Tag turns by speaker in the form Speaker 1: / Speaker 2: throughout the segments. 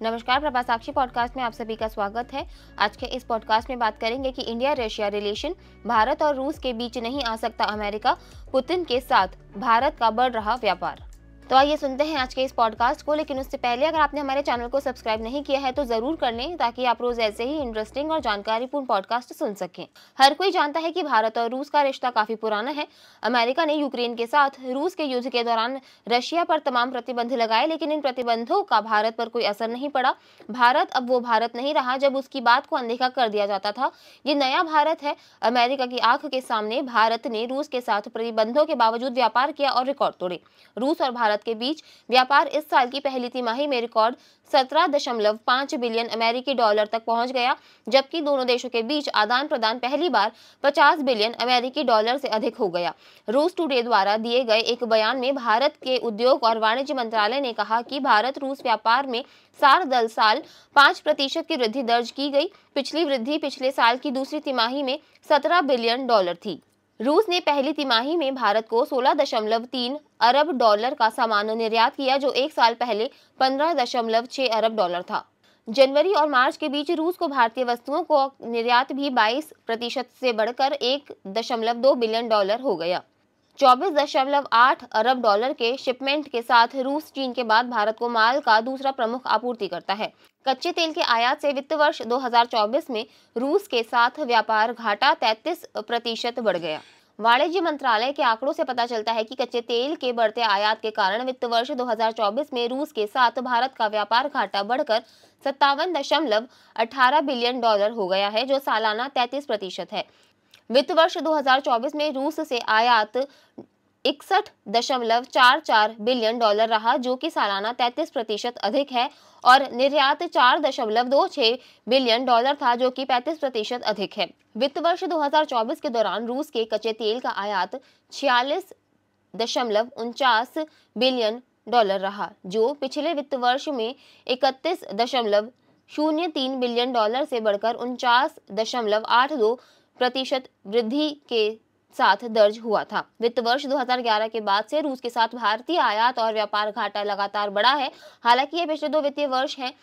Speaker 1: नमस्कार, प्रभा साक्षी पॉडकास्ट में आप सभी का स्वागत है। आज के इस पॉडकास्ट में बात करेंगे कि इंडिया रशिया रिलेशन, भारत और रूस के बीच नहीं आ सकता अमेरिका, पुतिन के साथ भारत का बढ़ रहा व्यापार। तो आइए सुनते हैं आज के इस पॉडकास्ट को। लेकिन उससे पहले अगर आपने हमारे चैनल को सब्सक्राइब नहीं किया है तो जरूर कर लें, ताकि आप रोज ऐसे ही इंटरेस्टिंग और जानकारीपूर्ण पॉडकास्ट सुन सकें। हर कोई जानता है कि भारत और रूस का रिश्ता काफी पुराना है। अमेरिका ने यूक्रेन के साथ रूस के युद्ध के दौरान रशिया पर तमाम प्रतिबंध लगाए, लेकिन इन प्रतिबंधों का भारत पर कोई असर नहीं पड़ा। भारत अब वो भारत नहीं रहा जब उसकी बात को अनदेखा कर दिया जाता था। ये नया भारत है। अमेरिका की आंख के सामने भारत ने रूस के साथ प्रतिबंधों के बावजूद व्यापार किया और रिकॉर्ड तोड़े। रूस और भारत के बीच व्यापार इस साल की पहली तिमाही में रिकॉर्ड 17.5 बिलियन अमेरिकी डॉलर तक पहुंच गया, जबकि दोनों देशों के बीच आदान प्रदान पहली बार 50 बिलियन अमेरिकी डॉलर से अधिक हो गया। रूस टुडे द्वारा दिए गए एक बयान में भारत के उद्योग और वाणिज्य मंत्रालय ने कहा कि भारत रूस व्यापार में साल 5% की वृद्धि दर्ज की गई। पिछली वृद्धि पिछले साल की दूसरी तिमाही में 17 बिलियन डॉलर थी। रूस ने पहली तिमाही में भारत को 16.3 अरब डॉलर का सामान निर्यात किया, जो एक साल पहले 15.6 अरब डॉलर था। जनवरी और मार्च के बीच रूस को भारतीय वस्तुओं को निर्यात भी 22% से बढ़कर 1.2 बिलियन डॉलर हो गया। 24.8 अरब डॉलर के शिपमेंट के साथ रूस चीन के बाद भारत को माल का दूसरा प्रमुख आपूर्तिकर्ता है। कच्चे तेल के आयात से वित्त वर्ष 2024 में रूस के साथ व्यापार घाटा 33% बढ़ गया। वाणिज्य मंत्रालय के आंकड़ों से पता चलता है कि कच्चे तेल के बढ़ते आयात के कारण वित्त वर्ष 2024 में रूस के साथ भारत का व्यापार घाटा बढ़कर 57.18 बिलियन डॉलर हो गया है, जो सालाना 33% है। वित्त वर्ष 2024 में रूस से आयात 61.44 बिलियन डॉलर रहा, जो कि सालाना 33% अधिक है, और निर्यात 4.26 बिलियन डॉलर था, जो कि 35% अधिक है। वित्त वर्ष 2024 के दौरान रूस के कच्चे तेल का आयात 46.49 बिलियन डॉलर रहा, जो पिछले वित्त वर्ष में 31.03 बिलियन डॉलर से बढ़कर 49.82% वृद्धि के साथ दर्ज हुआ था। वित्त वर्ष 2011 के बाद से रूस के साथ भारतीय आयात और व्यापार घाटा लगातार बढ़ा है। हालांकि ये पिछले 2 वित्तीय वर्ष हैं,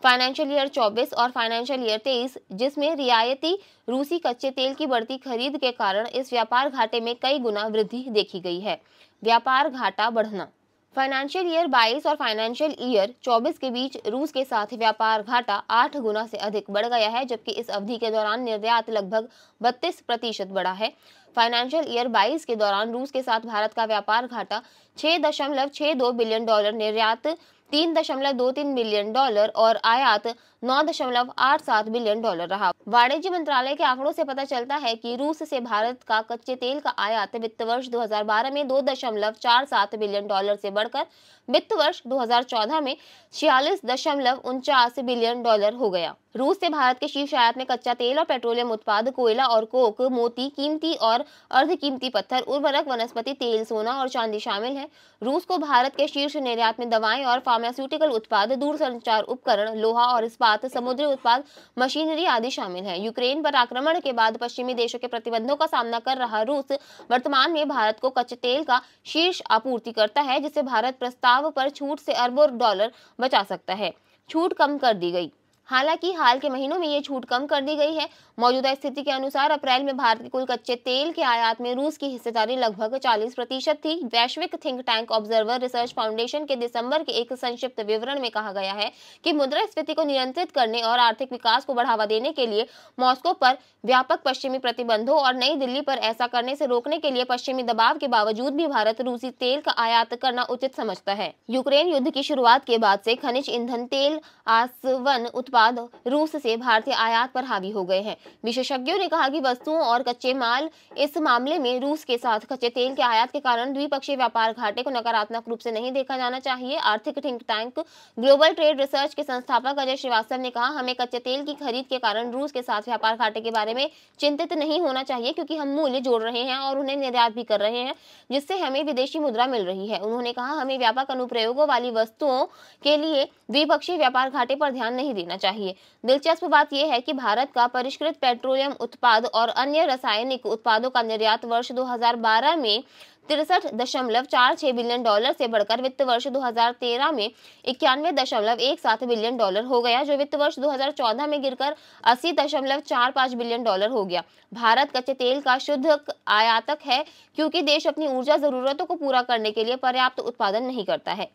Speaker 1: फाइनेंशियल ईयर 24 और फाइनेंशियल ईयर 23, जिसमें रियायती रूसी कच्चे तेल की बढ़ती खरीद के कारण इस व्यापार घाटे में कई गुना वृद्धि देखी गई है। व्यापार घाटा बढ़ना। फाइनेंशियल ईयर 22 और फाइनेंशियल ईयर 24 के बीच रूस के साथ व्यापार घाटा 8 गुना से अधिक बढ़ गया है, जबकि इस अवधि के दौरान निर्यात लगभग 32% बढ़ा है। फाइनेंशियल ईयर 22 के दौरान रूस के साथ भारत का व्यापार घाटा 6.62 बिलियन डॉलर, निर्यात 3.23 बिलियन डॉलर और आयात 9.87 बिलियन डॉलर रहा। वाणिज्य मंत्रालय के आंकड़ों से पता चलता है कि रूस से भारत का कच्चे तेल का आयात वित्त वर्ष 2012 में 2.47 बिलियन डॉलर से बढ़कर वित्त वर्ष 2014 में 46.49 बिलियन डॉलर हो गया। रूस से भारत के शीर्ष आयात में कच्चा तेल और पेट्रोलियम उत्पाद, कोयला और कोक, मोती, कीमती और अर्धकीमती पत्थर, उर्वरक, वनस्पति तेल, सोना और चांदी शामिल है। रूस को भारत के शीर्ष निर्यात में दवाएं और फार्मास्यूटिकल उत्पाद, दूरसंचार उपकरण, लोहा और इस्पात, समुद्री उत्पाद, मशीनरी आदि शामिल है। यूक्रेन पर आक्रमण के बाद पश्चिमी देशों के प्रतिबंधों का सामना कर रहा रूस वर्तमान में भारत को कच्चे तेल का शीर्ष आपूर्तिकर्ता है, जिससे भारत प्रस्ताव पर छूट से अरबों डॉलर बचा सकता है। छूट कम कर दी गई। हालांकि हाल के महीनों में ये छूट कम कर दी गई है। मौजूदा स्थिति के अनुसार अप्रैल में भारत के कुल कच्चे तेल के आयात में रूस की हिस्सेदारी लगभग 40% थी। वैश्विक think tank observer research foundation के दिसंबर के एक संक्षिप्त विवरण में कहा गया है कि मुद्रास्फीति को नियंत्रित करने और आर्थिक विकास को बढ़ावा देने के लिए मॉस्को पर व्यापक पश्चिमी प्रतिबंधों और नई दिल्ली पर ऐसा करने से रोकने के लिए पश्चिमी दबाव के बावजूद भी भारत रूसी तेल का आयात करना उचित समझता है। यूक्रेन युद्ध की शुरुआत के बाद से खनिज ईंधन, तेल, आसवन उत्पाद रूस से भारतीय आयात पर हावी हो गए हैं। विशेषज्ञों ने कहा कि वस्तुओं और कच्चे माल इस मामले में रूस के साथ कच्चे तेल के आयात के कारण द्विपक्षीय व्यापार घाटे को नकारात्मक रूप से नहीं देखा जाना चाहिए। आर्थिक think tank global trade research के संस्थापक अजय श्रीवास्तव ने कहा, हमें कच्चे तेल की खरीद के कारण रूस के साथ व्यापार घाटे के बारे में चिंतित नहीं होना चाहिए, क्योंकि हम मूल्य जोड़ रहे हैं और उन्हें निर्यात भी कर रहे हैं, जिससे हमें विदेशी मुद्रा मिल रही है। उन्होंने कहा, हमें व्यापक अनुप्रयोगों वाली वस्तुओं के लिए द्विपक्षीय व्यापार घाटे पर ध्यान नहीं देना चाहिए। दिलचस्प बात यह है कि भारत का परिष्कृत पेट्रोलियम उत्पाद और अन्य रासायनिक उत्पादों का निर्यात वर्ष 2012 में 63.46 बिलियन डॉलर से बढ़कर वित्त वर्ष 2013 में 91.17 बिलियन डॉलर हो गया, जो वित्त वर्ष 2014 में गिरकर 80.45 बिलियन डॉलर हो गया। भारत कच्चे तेल का शुद्ध आयातक है, क्योंकि देश अपनी ऊर्जा जरूरतों को पूरा करने के लिए पर्याप्त उत्पादन नहीं करता है।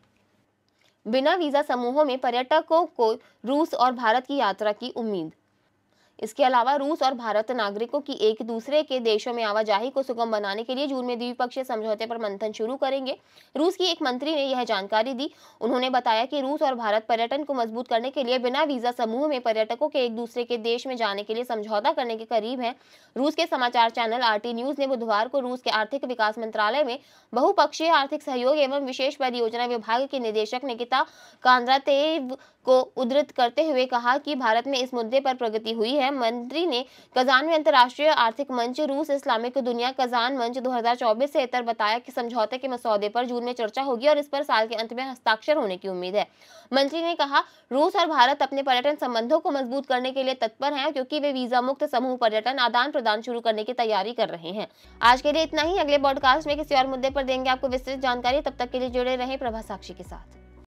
Speaker 1: बिना वीजा समूहों में पर्यटकों को रूस और भारत की यात्रा की उम्मीद। इसके अलावा रूस और भारत नागरिकों की एक दूसरे के देशों में आवाजाही को सुगम बनाने के लिए जून में द्विपक्षीय समझौते पर मंथन शुरू करेंगे। रूस की एक मंत्री ने यह जानकारी दी। उन्होंने बताया कि रूस और भारत पर्यटन को मजबूत करने के लिए बिना वीजा समूह में पर्यटकों के एक दूसरे के देश में जाने के लिए समझौता करने के करीब है। रूस के समाचार चैनल RT न्यूज ने बुधवार को रूस के आर्थिक विकास मंत्रालय में बहुपक्षीय आर्थिक सहयोग एवं विशेष परियोजना विभाग के निदेशक निकिता कांद्रातेव को उद्धृत करते हुए कहा कि भारत में इस मुद्दे पर प्रगति हुई है। मंत्री ने कजान में अंतर्राष्ट्रीय आर्थिक मंच रूस इस्लामिक दुनिया कजान मंच 2024 से इतर बताया कि समझौते के मसौदे पर जून में चर्चा होगी और इस पर साल के अंत में हस्ताक्षर होने की उम्मीद है। मंत्री ने कहा, रूस और भारत अपने पर्यटन संबंधों को मजबूत करने के लिए तत्पर हैं, क्योंकि वे वीजा मुक्त समूह पर्यटन आदान प्रदान शुरू करने की तैयारी कर रहे हैं। आज के लिए इतना ही। अगले पॉडकास्ट में किसी और मुद्दे पर देंगे आपको विस्तृत जानकारी। तब तक के लिए जुड़े रहें प्रभा साक्षी के साथ।